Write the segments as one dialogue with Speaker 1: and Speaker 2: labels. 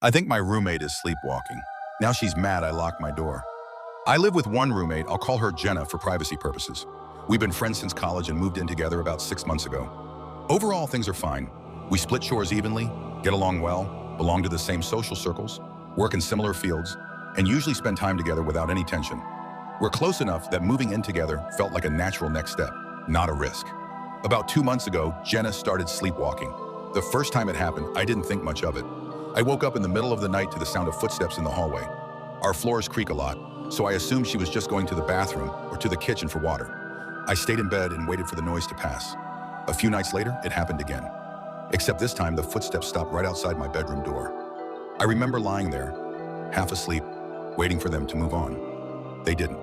Speaker 1: I think my roommate is sleepwalking. Now she's mad I locked my door. I live with one roommate, I'll call her Jenna for privacy purposes. We've been friends since college and moved in together about 6 months ago. Overall, things are fine. We split chores evenly, get along well, belong to the same social circles, work in similar fields, and usually spend time together without any tension. We're close enough that moving in together felt like a natural next step, not a risk. About 2 months ago, Jenna started sleepwalking. The first time it happened, I didn't think much of it. I woke up in the middle of the night to the sound of footsteps in the hallway. Our floors creak a lot, so I assumed she was just going to the bathroom or to the kitchen for water. I stayed in bed and waited for the noise to pass. A few nights later, it happened again. Except this time, the footsteps stopped right outside my bedroom door. I remember lying there, half asleep, waiting for them to move on. They didn't.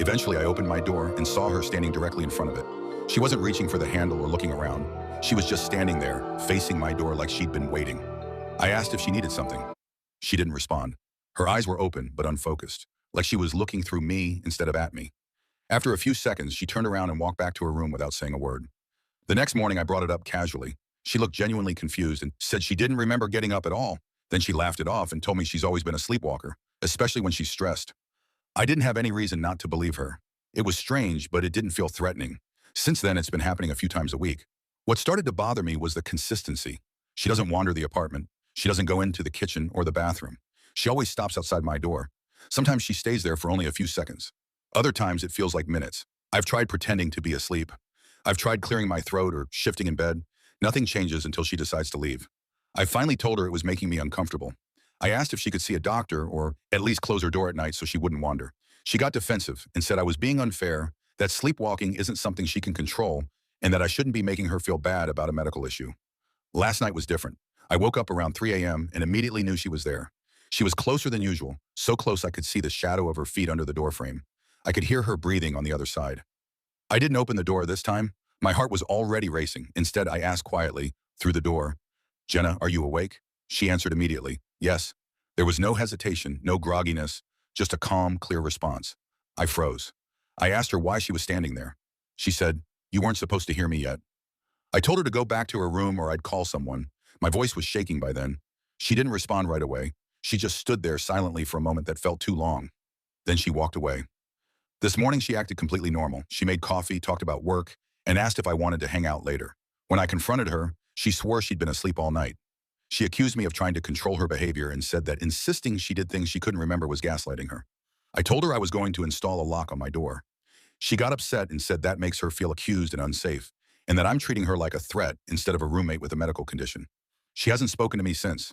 Speaker 1: Eventually, I opened my door and saw her standing directly in front of it. She wasn't reaching for the handle or looking around. She was just standing there, facing my door like she'd been waiting. I asked if she needed something. She didn't respond. Her eyes were open but unfocused, like she was looking through me instead of at me. After a few seconds, she turned around and walked back to her room without saying a word. The next morning, I brought it up casually. She looked genuinely confused and said she didn't remember getting up at all. Then she laughed it off and told me she's always been a sleepwalker, especially when she's stressed. I didn't have any reason not to believe her. It was strange, but it didn't feel threatening. Since then, it's been happening a few times a week. What started to bother me was the consistency. She doesn't wander the apartment. She doesn't go into the kitchen or the bathroom. She always stops outside my door. Sometimes she stays there for only a few seconds. Other times it feels like minutes. I've tried pretending to be asleep. I've tried clearing my throat or shifting in bed. Nothing changes until she decides to leave. I finally told her it was making me uncomfortable. I asked if she could see a doctor or at least close her door at night so she wouldn't wander. She got defensive and said I was being unfair, that sleepwalking isn't something she can control, and that I shouldn't be making her feel bad about a medical issue. Last night was different. I woke up around 3 a.m. and immediately knew she was there. She was closer than usual, so close I could see the shadow of her feet under the doorframe. I could hear her breathing on the other side. I didn't open the door this time. My heart was already racing. Instead, I asked quietly, through the door, "Jenna, are you awake?" She answered immediately, "Yes." There was no hesitation, no grogginess, just a calm, clear response. I froze. I asked her why she was standing there. She said, "You weren't supposed to hear me yet." I told her to go back to her room or I'd call someone. My voice was shaking by then. She didn't respond right away. She just stood there silently for a moment that felt too long. Then she walked away. This morning she acted completely normal. She made coffee, talked about work, and asked if I wanted to hang out later. When I confronted her, she swore she'd been asleep all night. She accused me of trying to control her behavior and said that insisting she did things she couldn't remember was gaslighting her. I told her I was going to install a lock on my door. She got upset and said that makes her feel accused and unsafe, and that I'm treating her like a threat instead of a roommate with a medical condition. She hasn't spoken to me since.